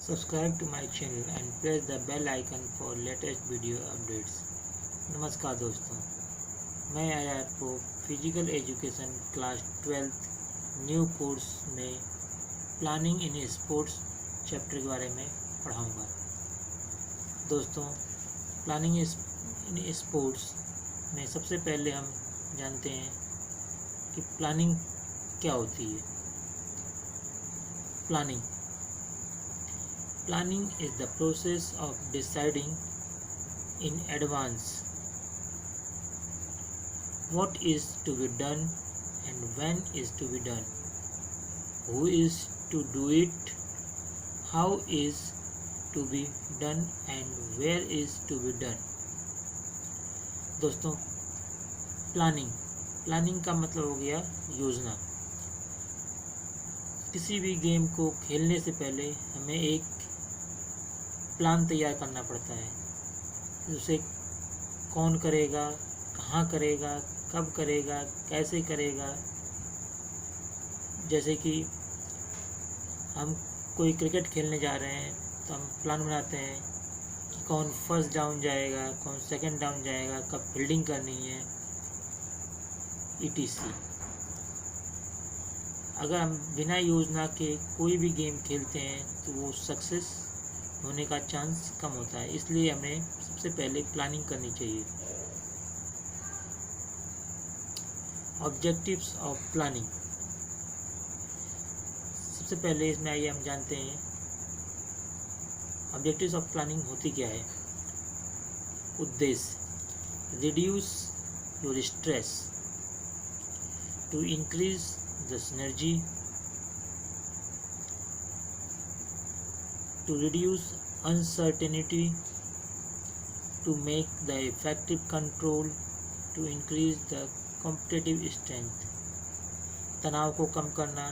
Subscribe to my channel and press the bell icon for latest video updates। नमस्कार दोस्तों, मैं आया आपको physical education class 12 new course में प्लानिंग इन स्पोर्ट्स चैप्टर के बारे में पढ़ाऊंगा। दोस्तों, प्लानिंग इन स्पोर्ट्स में सबसे पहले हम जानते हैं कि प्लानिंग क्या होती है। Planning is the process of deciding in advance what is to be done and when is to be done, who is to do it, how is to be done and where is to be done। दोस्तों, planning का मतलब हो गया योजना। किसी भी game को खेलने से पहले हमें एक प्लान तैयार करना पड़ता है। उसे कौन करेगा, कहाँ करेगा, कब करेगा, कैसे करेगा। जैसे कि हम कोई क्रिकेट खेलने जा रहे हैं तो हम प्लान बनाते हैं कि कौन फर्स्ट डाउन जाएगा, कौन सेकंड डाउन जाएगा, कब फील्डिंग करनी है, etc। अगर हम बिना योजना के कोई भी गेम खेलते हैं तो वो सक्सेस होने का चांस कम होता है। इसलिए हमें सबसे पहले प्लानिंग करनी चाहिए। ऑब्जेक्टिव्स ऑफ प्लानिंग, सबसे पहले इसमें आइए हम जानते हैं ऑब्जेक्टिव्स ऑफ प्लानिंग होती क्या है। उद्देश्य, reduce your stress, to increase the synergy, to reduce uncertainty, to make the effective control, to increase the competitive strength। तनाव को कम करना,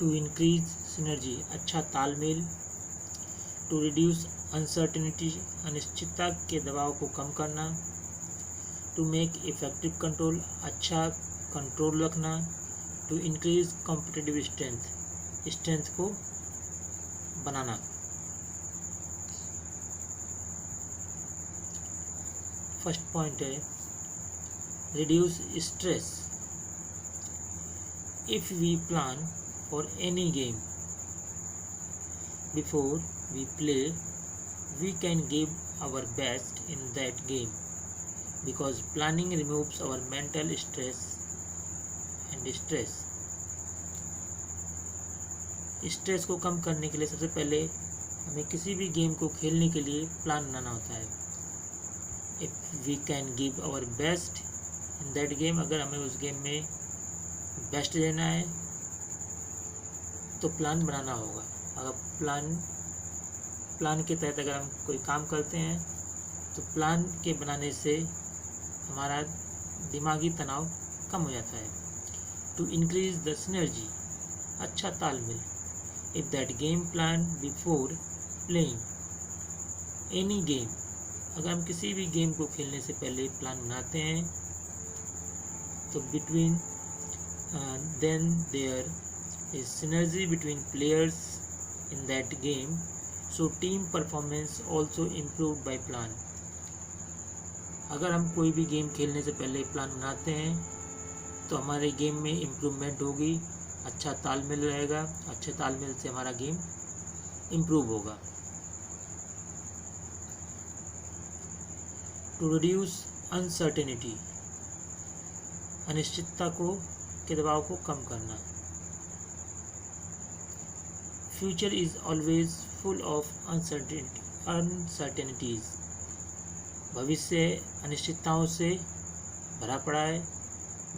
to increase synergy अच्छा तालमेल, to reduce uncertainty अनिश्चितता के दबाव को कम करना, to make effective control अच्छा कंट्रोल रखना, टू इंक्रीज कॉम्पिटिटिव स्ट्रेंथ को बनाना। फर्स्ट पॉइंट है reduce stress. If we plan for any game before we play, we can give our best in that game because planning removes our mental stress and stress। Stress को कम करने के लिए सबसे पहले हमें किसी भी गेम को खेलने के लिए प्लान बनाना होता है। If we can give our best in that game, अगर हमें उस गेम में बेस्ट देना है तो प्लान बनाना होगा। अगर प्लान के तहत अगर हम कोई काम करते हैं तो प्लान के बनाने से हमारा दिमागी तनाव कम हो जाता है। टू इंक्रीज द सिनर्जी अच्छा तालमेल, if that game plan before playing any game, अगर हम किसी भी गेम को खेलने से पहले प्लान बनाते हैं तो between then there is synergy between players in that game, so team performance also improve by plan. अगर हम कोई भी गेम खेलने से पहले प्लान बनाते हैं तो हमारे गेम में इम्प्रूवमेंट होगी, अच्छा तालमेल रहेगा, अच्छे तालमेल से हमारा गेम इम्प्रूव होगा। टू रिड्यूस अनसर्टेनिटी अनिश्चितता के दबाव को कम करना। Future is always full of uncertainties, भविष्य अनिश्चितताओं से भरा पड़ा है।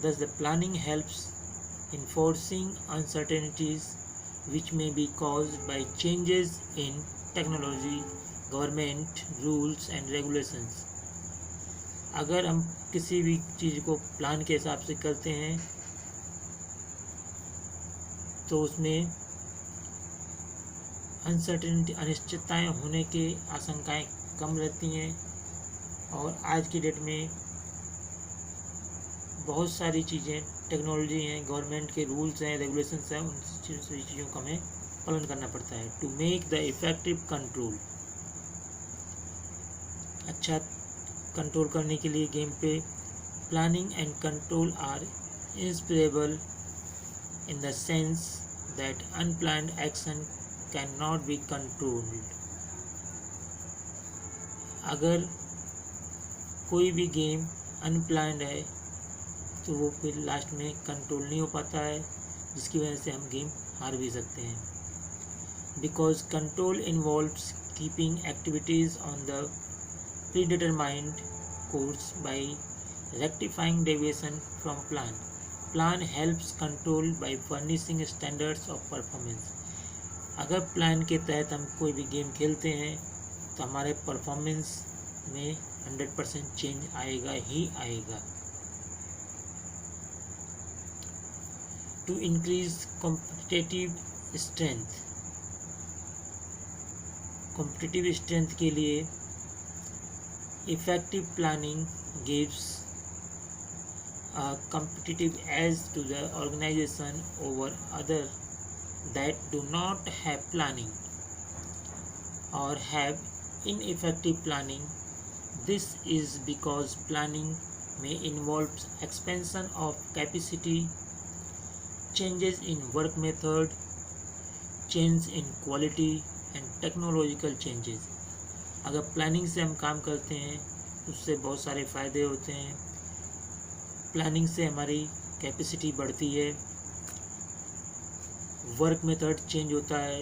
Thus the planning helps in foreseeing uncertainties which may be caused by changes in technology, government rules and regulations। अगर हम किसी भी चीज़ को प्लान के हिसाब से करते हैं तो उसमें अनसर्टेनिटी अनिश्चितताएं होने की आशंकाएं कम रहती हैं। और आज की डेट में बहुत सारी चीज़ें टेक्नोलॉजी हैं, गवर्नमेंट के रूल्स हैं, रेगुलेशंस हैं, उन चीज़ों का हमें पालन करना पड़ता है। To make the effective control, अच्छा कंट्रोल करने के लिए गेम पे planning and control are inseparable in the sense that unplanned action cannot be controlled। अगर कोई भी गेम अनप्लान्ड है तो वो फिर लास्ट में कंट्रोल नहीं हो पाता है, जिसकी वजह से हम गेम हार भी सकते हैं। Because control involves keeping activities on the predetermined course by rectifying deviation from plan. Plan helps control by furnishing standards of performance. अगर प्लान के तहत हम कोई भी गेम खेलते हैं तो हमारे परफॉर्मेंस में 100% चेंज आएगा ही आएगा। To increase competitive strength, competitive strength के लिए effective planning gives a competitive edge to the organization over other that do not have planning or have ineffective planning. This is because planning may involve expansion of capacity, changes in work method, change in quality and technological changes। अगर planning से हम काम करते हैं उससे बहुत सारे फ़ायदे होते हैं। प्लानिंग से हमारी कैपेसिटी बढ़ती है, वर्क मेथड चेंज होता है,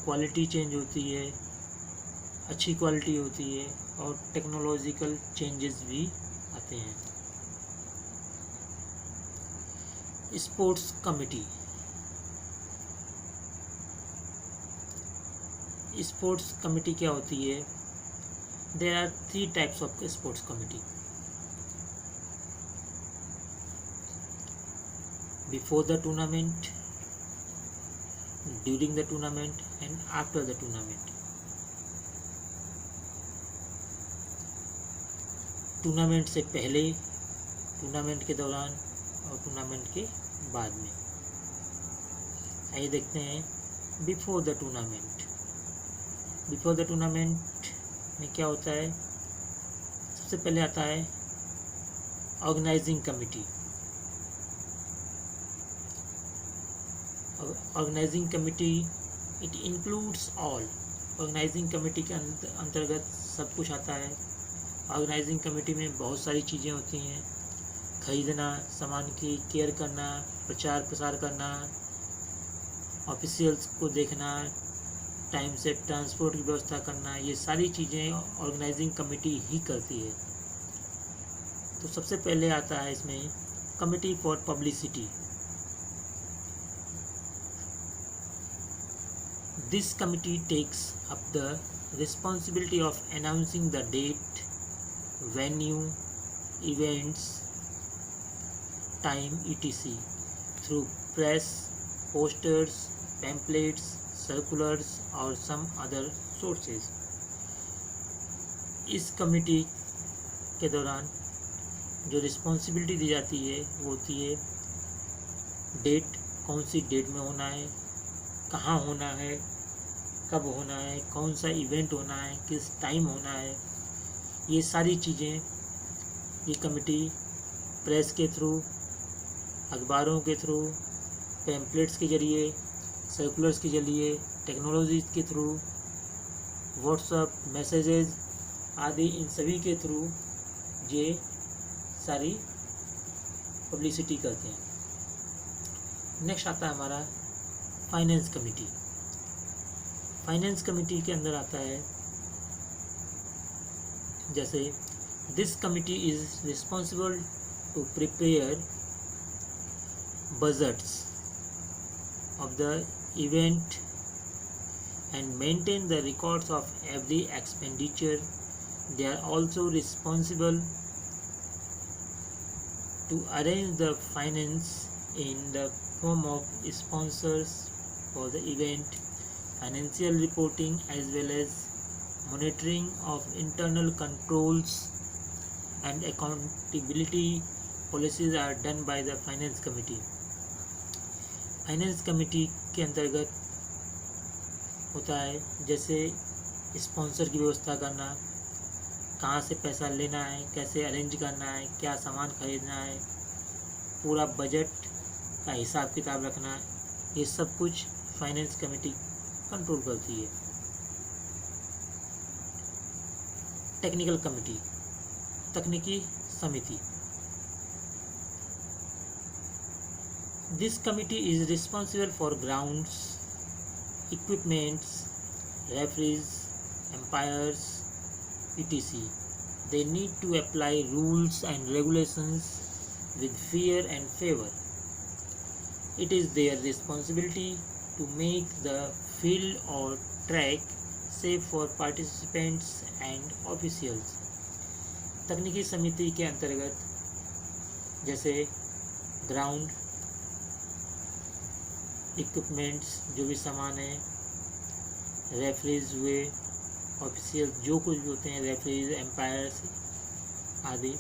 क्वालिटी चेंज होती है, अच्छी क्वालिटी होती है और टेक्नोलॉजिकल चेंजेस भी आते हैं। स्पोर्ट्स कमिटी, स्पोर्ट्स कमिटी क्या होती है? There are 3 types of sports committee. Before the tournament, during the tournament and after the tournament। Tournament से पहले, टूर्नामेंट के दौरान और टूर्नामेंट के बाद में। आइए देखते हैं before the tournament. Before the tournament में क्या होता है? सबसे पहले आता है organising committee. Organising committee it includes all. Organising committee के अंतर्गत सब कुछ आता है। ऑर्गेनाइजिंग कमेटी में बहुत सारी चीज़ें होती हैं, खरीदना, सामान की केयर करना, प्रचार प्रसार करना, ऑफिशियल्स को देखना, टाइम से ट्रांसपोर्ट की व्यवस्था करना, ये सारी चीज़ें ऑर्गेनाइजिंग कमेटी ही करती है। तो सबसे पहले आता है इसमें committee for publicity. This committee takes up the responsibility of announcing the date, venue, events, time, etc. through press, posters, pamphlets, circulars or some other sources। इस कमेटी के दौरान जो रिस्पॉन्सिबिलिटी दी जाती है वो होती है डेट, कौन सी डेट में होना है, कहाँ होना है, कब होना है, कौन सा इवेंट होना है, किस टाइम होना है, ये सारी चीज़ें ये कमेटी प्रेस के थ्रू, अखबारों के थ्रू, पैम्पलेट्स के ज़रिए, सर्कुलर्स के ज़रिए, टेक्नोलॉजी के थ्रू, व्हाट्सएप मैसेजेस आदि, इन सभी के थ्रू ये सारी पब्लिसिटी करते हैं। नेक्स्ट आता है हमारा फाइनेंस कमेटी। फाइनेंस कमेटी के अंदर आता है जैसे this committee is responsible to prepare budgets of the event and maintain the records of every expenditure. They are also responsible to arrange the finance in the form of sponsors for the event, financial reporting as well as monitoring of internal controls and accountability policies are done by the finance committee. Finance committee के अंतर्गत होता है जैसे sponsor की व्यवस्था करना, कहाँ से पैसा लेना है, कैसे अरेंज करना है, क्या सामान खरीदना है, पूरा बजट का हिसाब किताब रखना, ये सब कुछ फाइनेंस कमेटी कंट्रोल करती है। टेक्निकल कमेटी, तकनीकी समिति। This committee is responsible for grounds, equipments, referees, umpires, etc. They need to apply rules and regulations with fear and favor. It is their responsibility to make the field or track safe for participants and officials. तकनीकी समिति के अंतर्गत जैसे ground, equipments जो भी सामान है, referees हुए, ऑफिशियल जो कुछ भी होते हैं, रेफरीज, एम्पायर्स आदि।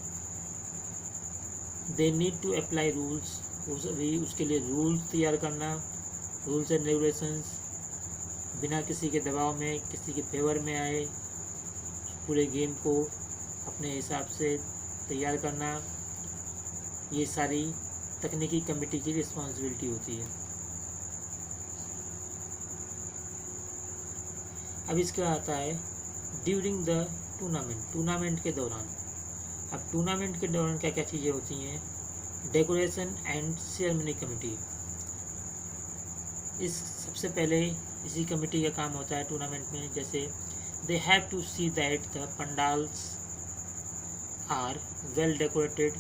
They need to apply rules, उसके लिए रूल्स तैयार करना, रूल्स एंड रेगुलेशंस, बिना किसी के दबाव में, किसी के फेवर में आए पूरे गेम को अपने हिसाब से तैयार करना, ये सारी तकनीकी कमेटी की रिस्पॉन्सिबिलिटी होती है। अब इसका आता है ड्यूरिंग द टूर्नामेंट, टूर्नामेंट के दौरान। अब टूर्नामेंट के दौरान क्या क्या चीज़ें होती हैं? Decoration and ceremony committee. इस सबसे पहले इसी कमेटी का काम होता है टूर्नामेंट में, जैसे they have to see that the pandals are well decorated,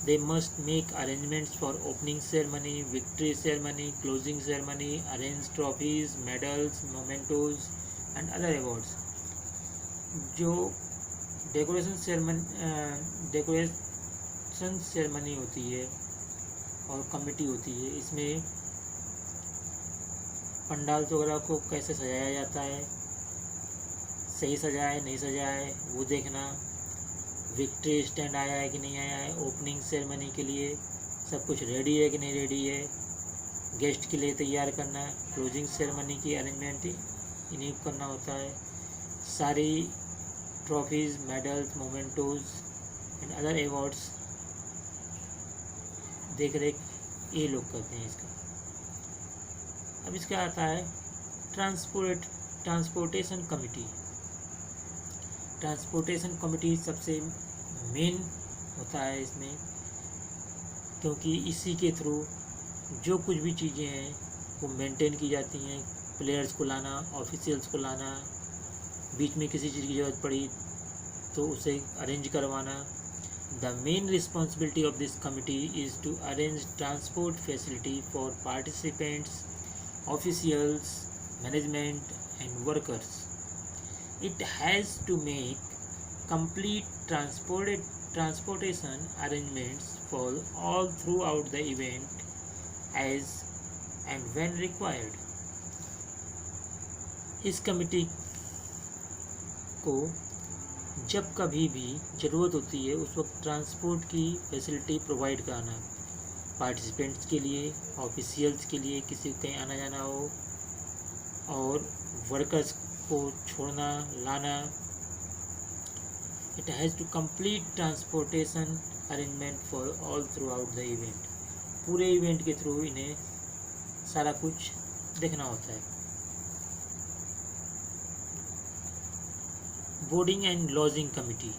they must make arrangements for opening ceremony, victory ceremony, closing ceremony, arrange trophies, medals, mementos and other awards. जो डेकोरेशन सेरेमनी होती है और कमेटी होती है, इसमें पंडाल वगैरह को कैसे सजाया जाता है, सही सजाया है नहीं सजाया है वो देखना, विक्ट्री स्टैंड आया है कि नहीं आया है, ओपनिंग सेरेमनी के लिए सब कुछ रेडी है कि नहीं रेडी है, गेस्ट के लिए तैयार करना, क्लोजिंग सेरेमनी की अरेंजमेंट इन्हीं करना होता है, सारी trophies, medals, mementos and other awards देख रेख ये लोग करते हैं इसका। अब इसका आता है ट्रांसपोर्टेशन कमेटी। ट्रांसपोर्टेशन कमेटी सबसे मेन होता है इसमें, क्योंकि इसी के थ्रू जो कुछ भी चीज़ें हैं वो मेंटेन की जाती हैं। प्लेयर्स को लाना, ऑफिशियल्स को लाना, बीच में किसी चीज़ की ज़रूरत पड़ी तो उसे अरेंज करवाना। The main responsibility of this committee is to arrange transport facility for participants, officials, management and workers. It has to make complete transportation arrangements for all throughout the event as and when required. इस committee को जब कभी भी ज़रूरत होती है उस वक्त ट्रांसपोर्ट की फैसिलिटी प्रोवाइड कराना, पार्टिसिपेंट्स के लिए, ऑफिशियल्स के लिए, किसी को कहीं आना जाना हो, और वर्कर्स को छोड़ना लाना। It has to complete transportation arrangement for all throughout the event. पूरे इवेंट के थ्रू इन्हें सारा कुछ देखना होता है। Boarding and lodging committee.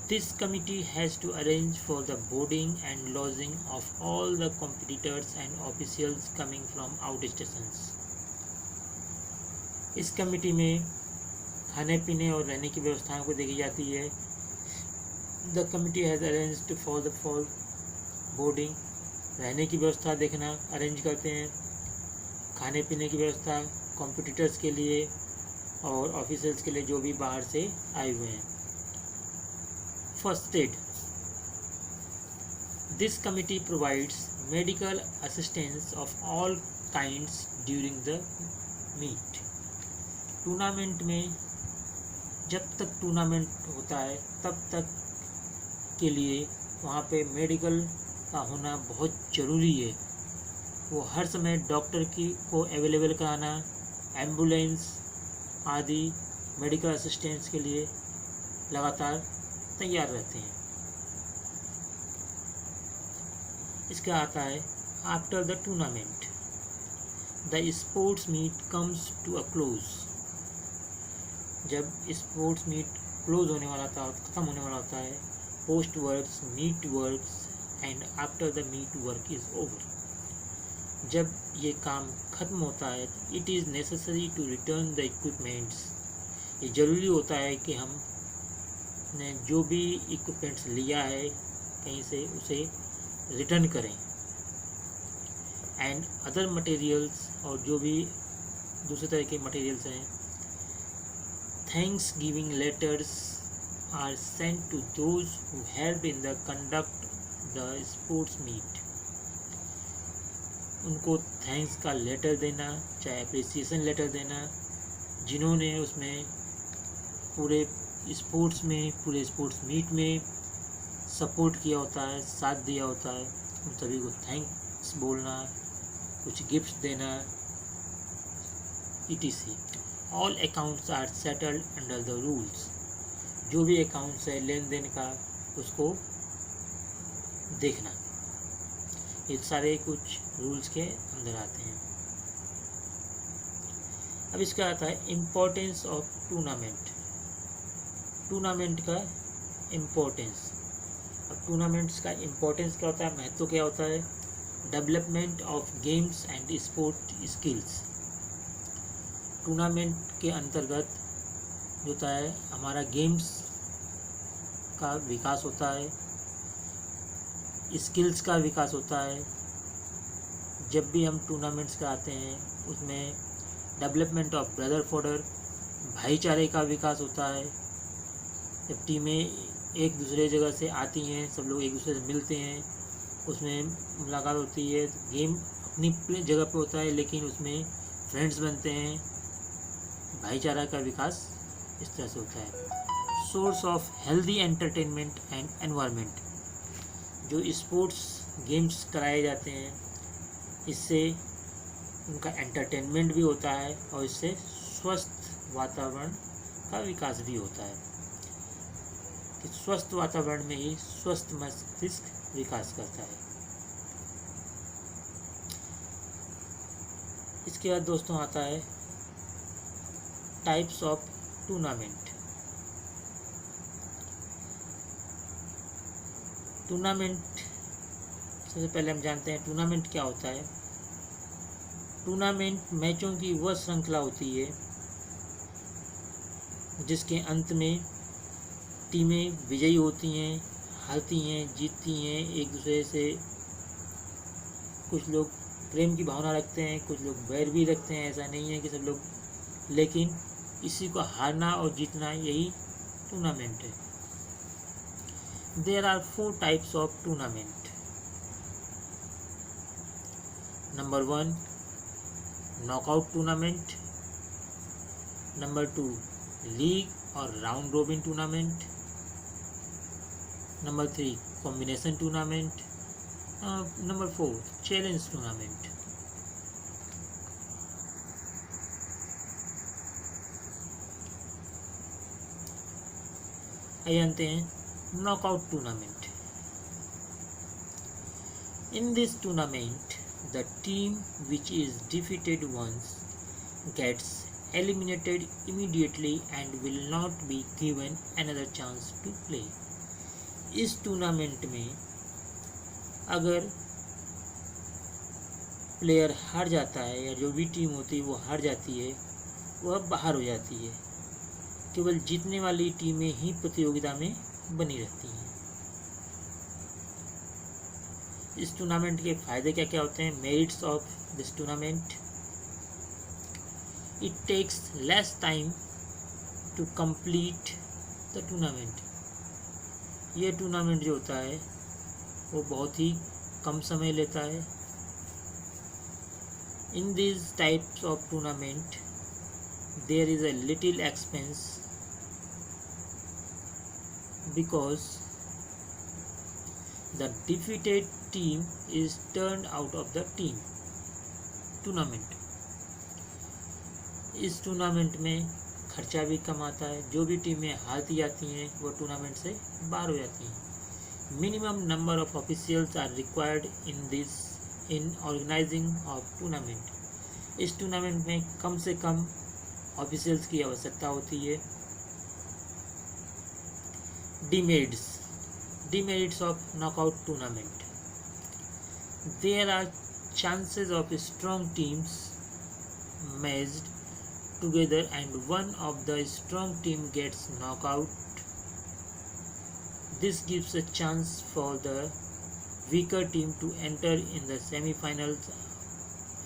This committee has to arrange for the boarding and lodging of all the competitors and officials coming from outstations. इस committee में खाने पीने और रहने की व्यवस्थाओं को देखी जाती है। The committee has arranged for the boarding, रहने की व्यवस्था देखना अरेंज करते हैं, खाने पीने की व्यवस्था कॉम्पिटिटर्स के लिए और ऑफिसर्स के लिए जो भी बाहर से आए हुए हैं। First aid. This committee provides medical assistance of all kinds during the meet. Tournament में जब तक टूर्नामेंट होता है तब तक के लिए वहाँ पे मेडिकल का होना बहुत ज़रूरी है। वो हर समय डॉक्टर को अवेलेबल कराना, एम्बुलेंस आदि मेडिकल असिस्टेंस के लिए लगातार तैयार रहते हैं। इसका आता है after the tournament the sports meet comes to a close. जब स्पोर्ट्स मीट क्लोज होने वाला था, ख़त्म होने वाला होता है, post works meet works and after the meet work is over. जब ये काम ख़त्म होता है, it is necessary to return the equipments. ये ज़रूरी होता है कि हम ने जो भी इक्विपमेंट्स लिया है कहीं से उसे रिटर्न करें। एंड अदर मटेरियल्स, और जो भी दूसरे तरह के मटेरियल्स हैं, thanks giving letters are sent to those who help in the conduct the sports meet. उनको थैंक्स का लेटर देना, चाहे अप्रिसिएशन लेटर देना, जिन्होंने उसमें पूरे स्पोर्ट्स मीट में सपोर्ट किया होता है, साथ दिया होता है, उन सभी को थैंक्स बोलना, कुछ गिफ्ट्स देना, etc. All accounts are settled under the rules. जो भी अकाउंट्स है लेन देन का, उसको देखना, ये सारे कुछ रूल्स के अंदर आते हैं। अब इसका आता है इम्पोर्टेंस ऑफ टूर्नामेंट। टूर्नामेंट का इम्पोर्टेंस। अब टूर्नामेंट्स का इम्पोर्टेंस क्या होता है, महत्व क्या होता है? Development of games and sport skills. Tournament के अंतर्गत जो होता है, हमारा गेम्स का विकास होता है, स्किल्स का विकास होता है। जब भी हम टूर्नामेंट्स कराते हैं उसमें डेवलपमेंट ऑफ ब्रदर फॉर्डर, भाईचारे का विकास होता है। जब टीमें एक दूसरे जगह से आती हैं, सब लोग एक दूसरे से मिलते हैं, उसमें मुलाकात होती है, गेम अपनी जगह पे होता है लेकिन उसमें फ्रेंड्स बनते हैं, भाईचारा का विकास इस तरह से होता है। Source of healthy entertainment and environment. जो स्पोर्ट्स गेम्स कराए जाते हैं, इससे उनका एंटरटेनमेंट भी होता है और इससे स्वस्थ वातावरण का विकास भी होता है। कि स्वस्थ वातावरण में ही स्वस्थ मस्तिष्क विकास करता है। इसके बाद दोस्तों आता है टाइप्स ऑफ टूर्नामेंट। टूर्नामेंट सबसे पहले हम जानते हैं टूर्नामेंट क्या होता है। टूर्नामेंट मैचों की वह श्रृंखला होती है जिसके अंत में टीमें विजयी होती हैं, हारती हैं, जीतती हैं। एक दूसरे से कुछ लोग प्रेम की भावना रखते हैं, कुछ लोग बैर भी रखते हैं, ऐसा नहीं है कि सब लोग, लेकिन इसी को हारना और जीतना यही टूर्नामेंट है। There are 4 types of tournament. Number 1 knockout tournament, number 2 league और round robin tournament, number 3 combination tournament, number 4 challenge tournament. आइए जानते हैं knockout tournament. In this tournament the team which is defeated once gets eliminated immediately and will not be given another chance to play. इस tournament में अगर player हार जाता है या जो भी टीम होती है वो हार जाती है, वह बाहर हो जाती है। केवल जीतने वाली टीमें ही प्रतियोगिता में बनी रहती हैं। इस टूर्नामेंट के फ़ायदे क्या क्या होते हैं? Merits of this tournament, it takes less time to complete the tournament. ये टूर्नामेंट जो होता है वो बहुत ही कम समय लेता है। In this types of tournament there is a little expense because the defeated team is turned out of the team tournament. इस टूर्नामेंट में खर्चा भी कम आता है, जो भी टीमें हारती जाती हैं वो टूर्नामेंट से बाहर हो जाती हैं। Minimum number of officials are required in organising of tournament. इस टूर्नामेंट में कम से कम ऑफिशियल्स की आवश्यकता होती है। demerits of knockout tournament. There are chances of strong teams matched together and one of the strong team gets knockout. This gives a chance for the weaker team to enter in the semi-finals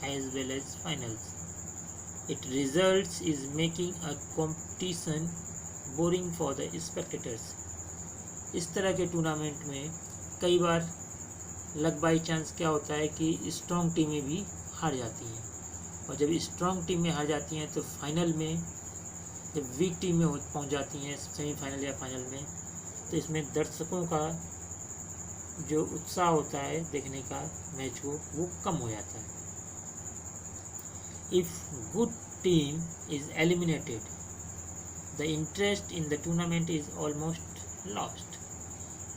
as well as finals. It results is making a competition boring for the spectators. इस तरह के tournament में कई बार luck by chance क्या होता है कि strong टीमें भी हार जाती हैं, और जब स्ट्रॉन्ग टीमें हार जाती हैं तो फाइनल में जब वीक टीमें पहुंच जाती हैं सेमीफाइनल या फाइनल में, तो इसमें दर्शकों का जो उत्साह होता है देखने का मैच को वो कम हो जाता है। If good team is eliminated the interest in the tournament is almost lost.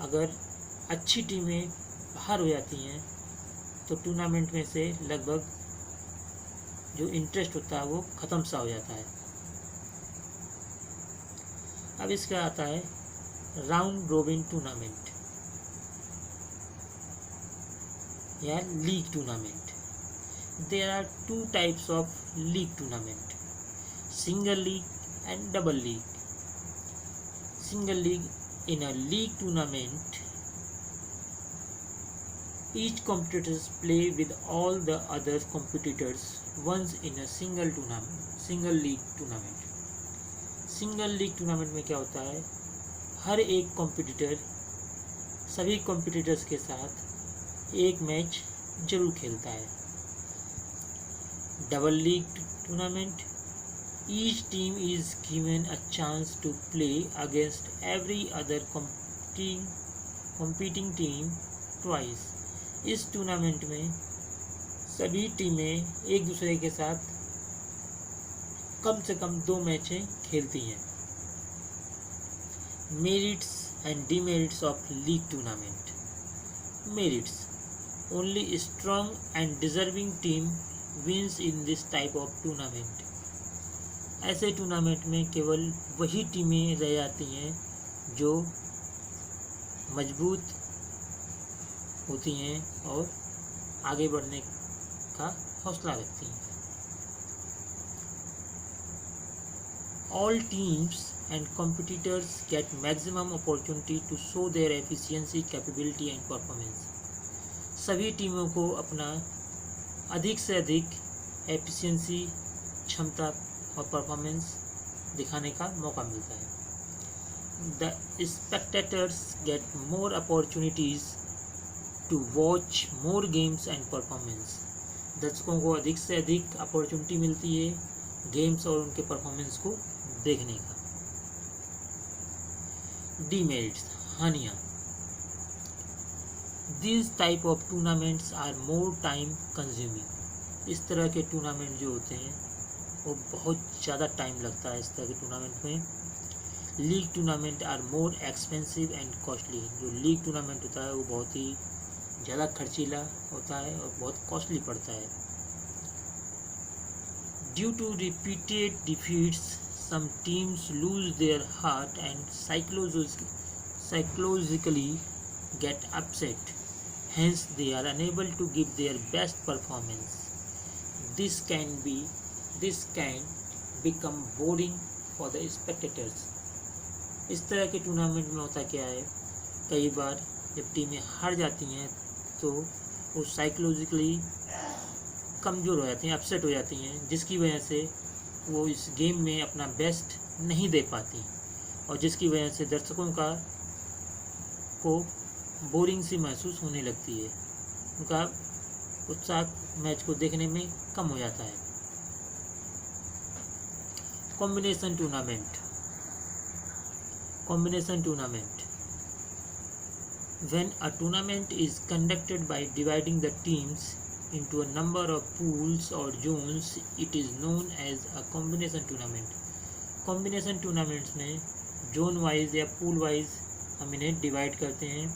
अगर अच्छी टीमें बाहर हो जाती हैं तो टूर्नामेंट में से लगभग जो इंटरेस्ट होता है वो ख़त्म सा हो जाता है। अब इसका आता है राउंड रोबिन टूर्नामेंट या league tournament. There are two types of league tournament, single league and double league. Single league, in a league tournament each competitors play with all the other competitors once in a single league tournament। Single league tournament में क्या होता है, हर एक competitor सभी competitors के साथ एक match जरूर खेलता है। Double league tournament, each team is given a chance to play against every other competing team twice। इस टूर्नामेंट में सभी टीमें एक दूसरे के साथ कम से कम 2 मैचें खेलती हैं। Merits and demerits of league tournament. Merits, only strong and deserving team wins in this type of tournament. ऐसे टूर्नामेंट में केवल वही टीमें रह जाती हैं जो मजबूत होती हैं और आगे बढ़ने का हौसला रखती हैं। All teams and competitors get maximum opportunity to show their efficiency, capability and performance। सभी टीमों को अपना अधिक से अधिक एफिशिएंसी, क्षमता और परफॉर्मेंस दिखाने का मौका मिलता है। The spectators get more opportunities to watch more games and performance. दर्शकों को अधिक से अधिक अपॉर्चुनिटी मिलती है गेम्स और उनके परफॉर्मेंस को देखने का। डीमेरिट्स, हानियाँ। This type of tournaments are more time consuming. इस तरह के टूर्नामेंट जो होते हैं वो बहुत ज़्यादा टाइम लगता है। इस तरह के टूर्नामेंट में league tournament are more expensive and costly. जो लीग टूर्नामेंट होता है वो बहुत ही ज़्यादा खर्चीला होता है और बहुत कॉस्टली पड़ता है। Due to repeated defeats some teams lose their heart and psychologically get upset, hence they are unable to give their best performance. This can become boring for the spectators। इस तरह के टूर्नामेंट में होता क्या है, कई बार जब टीमें हार जाती हैं तो वो साइकोलॉजिकली कमज़ोर हो जाती हैं, अपसेट हो जाती हैं, जिसकी वजह से वो इस गेम में अपना बेस्ट नहीं दे पाती और जिसकी वजह से दर्शकों को बोरिंग सी महसूस होने लगती है। उनका उत्साह मैच को देखने में कम हो जाता है। Combination tournament When a tournament is conducted by dividing the teams into a number of pools or zones, it is known as a combination tournament. Combination tournaments में जोन वाइज या पूल वाइज हम इन्हें divide करते हैं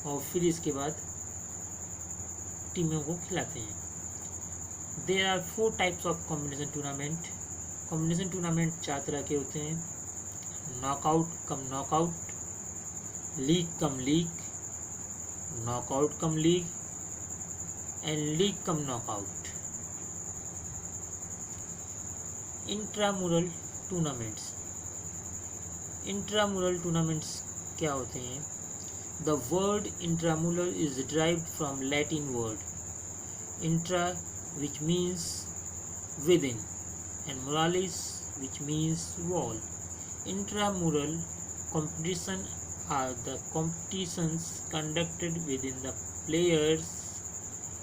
और फिर इसके बाद टीमों को खिलाते हैं. There are 4 types of combination tournament. Combination tournament 4 तरह के होते हैं. Knockout cum knockout, league cum league, knockout cum league and league cum knockout. Intramural tournaments. Intramural tournaments क्या होते हैं? The word intramural is derived from Latin word intra which means within and moralis which means wall. Intramural competition are the competitions conducted within the players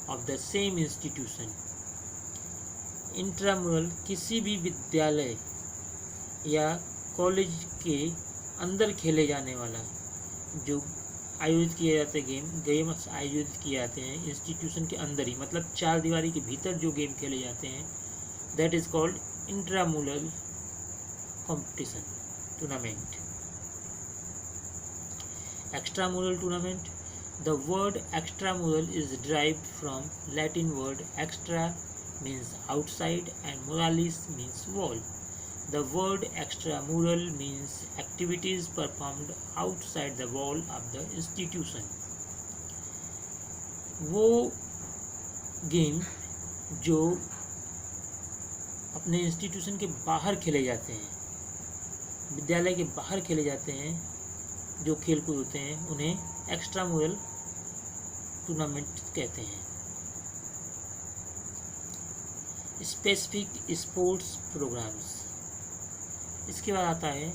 of the same institution. Intramural किसी भी विद्यालय या college के अंदर खेले जाने वाला जो आयोजित किए जाते गेम्स आयोजित किए जाते हैं इंस्टीट्यूशन के अंदर ही, मतलब 4 दीवारी के भीतर जो गेम खेले जाते हैं, that is called intramural competition tournament. Extramural tournament. The word extramural is derived from Latin word extra means outside and moralis means wall. The word extramural means activities performed outside the wall of the institution. वो game जो अपने institution के बाहर खेले जाते हैं, विद्यालय के बाहर खेले जाते हैं, जो खेल कूद होते हैं, उन्हें एक्स्ट्रामुरल टूर्नामेंट कहते हैं. Specific sports programs. इसके बाद आता है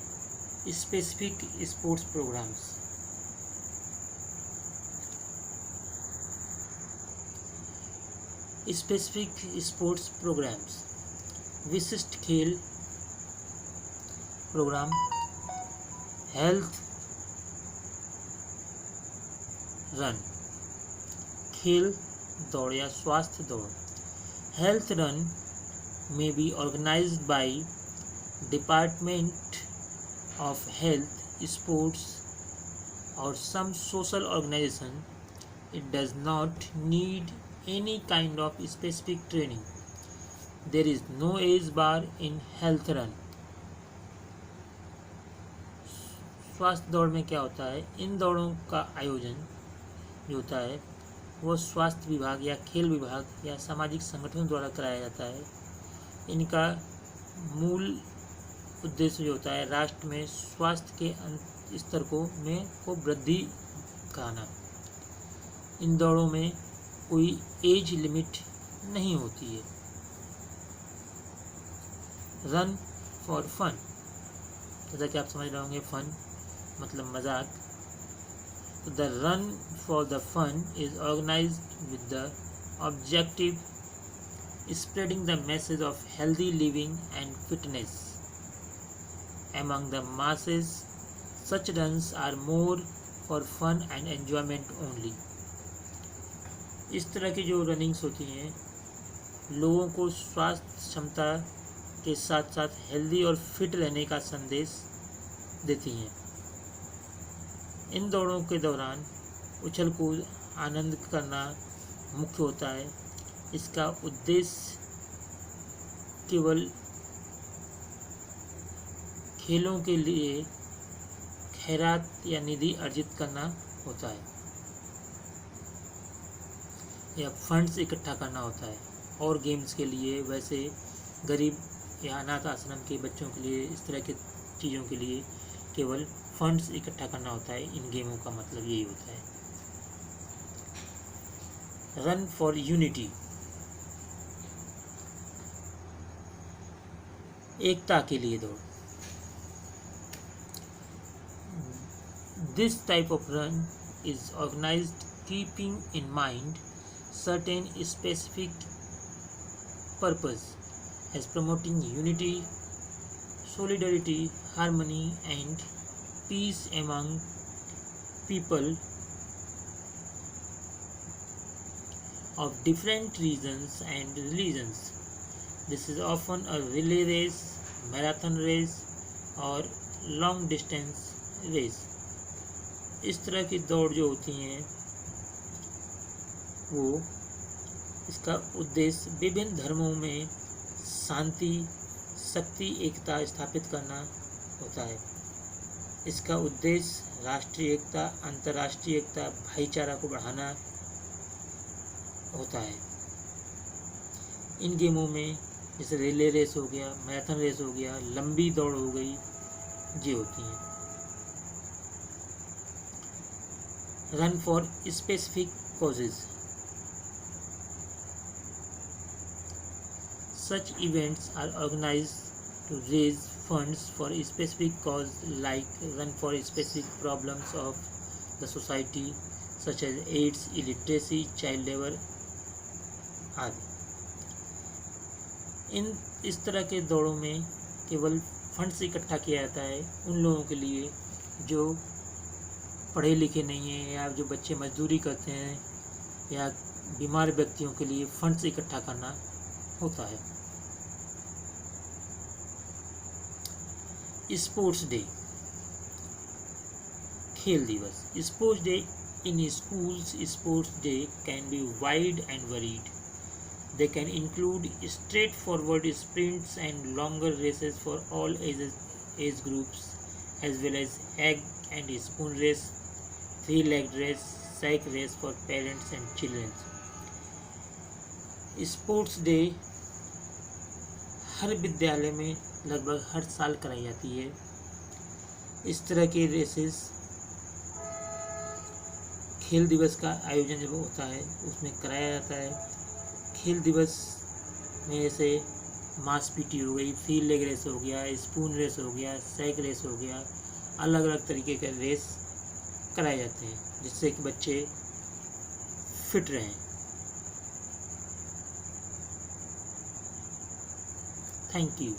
specific sports programs. Specific sports programs विशिष्ट खेल प्रोग्राम. हेल्थ रन, खेल दौड़ या स्वास्थ्य दौड़. Health run may be organized by Department of Health, Sports or some social organization. It does not need any kind of specific training. There is no age bar in health run. स्वास्थ्य दौड़ में क्या होता है? इन दौड़ों का आयोजन जो होता है वो स्वास्थ्य विभाग या खेल विभाग या सामाजिक संगठनों द्वारा कराया जाता है. इनका मूल उद्देश्य जो होता है राष्ट्र में स्वास्थ्य के स्तर को वृद्धि कराना. इन दौड़ों में कोई एज लिमिट नहीं होती है. रन फॉर फन, जैसा कि आप समझ रहे होंगे, फन मतलब मजाक. The run for the fun is organised with the objective spreading the message of healthy living and fitness among the masses. Such runs are more for fun and enjoyment only. इस तरह की जो runnings होती हैं लोगों को स्वास्थ्य क्षमता के साथ साथ हेल्दी और फिट रहने का संदेश देती हैं. इन दौड़ों के दौरान उछल कूद आनंद करना मुख्य होता है. इसका उद्देश्य केवल खेलों के लिए खैरात या निधि अर्जित करना होता है या फंड्स इकट्ठा करना होता है. और गेम्स के लिए वैसे गरीब या अनाथ आश्रम के बच्चों के लिए इस तरह की चीज़ों के लिए केवल फंड्स इकट्ठा करना होता है. इन गेमों का मतलब यही होता है. रन फॉर यूनिटी, एकता के लिए दौड़. This type of run is organised keeping in mind certain specific purpose as promoting unity, solidarity, harmony and peace among people of different regions and religions. This is often a relay race, marathon race और long distance race. इस तरह की दौड़ जो होती हैं वो इसका उद्देश्य विभिन्न धर्मों में शांति, शक्ति, एकता स्थापित करना होता है। इसका उद्देश्य राष्ट्रीय एकता, अंतर्राष्ट्रीय एकता, भाईचारा को बढ़ाना होता है। इन गेमों में जैसे रिले रेस हो गया, मैराथन रेस हो गया, लंबी दौड़ हो गई, ये होती हैं। Run for specific causes. Such events are organized to raise funds for a specific cause, like run for specific problems of the society such as AIDS, illiteracy, child labor आदि। इस तरह के दौड़ों में केवल फंड्स इकट्ठा किया जाता है उन लोगों के लिए जो पढ़े लिखे नहीं हैं, या जो बच्चे मजदूरी करते हैं, या बीमार व्यक्तियों के लिए फंड्स इकट्ठा करना होता है। स्पोर्ट्स डे, खेल दिवस। Sports day in schools, sports day can be wide and varied. They can include straightforward sprints and longer races for all age groups, as well as egg and spoon race, three-legged race, sack race for parents and children. Sports day हर विद्यालय में लगभग हर साल कराई जाती है। इस तरह के रेसेस खेल दिवस का आयोजन जब होता है उसमें कराया जाता है। खेल दिवस में जैसे मास पीटी हो गई, फील्ड लेग रेस हो गया, स्पून रेस हो गया, सैक रेस हो गया, अलग अलग तरीके के रेस कराए जाते हैं जिससे कि बच्चे फिट रहें। Thank you.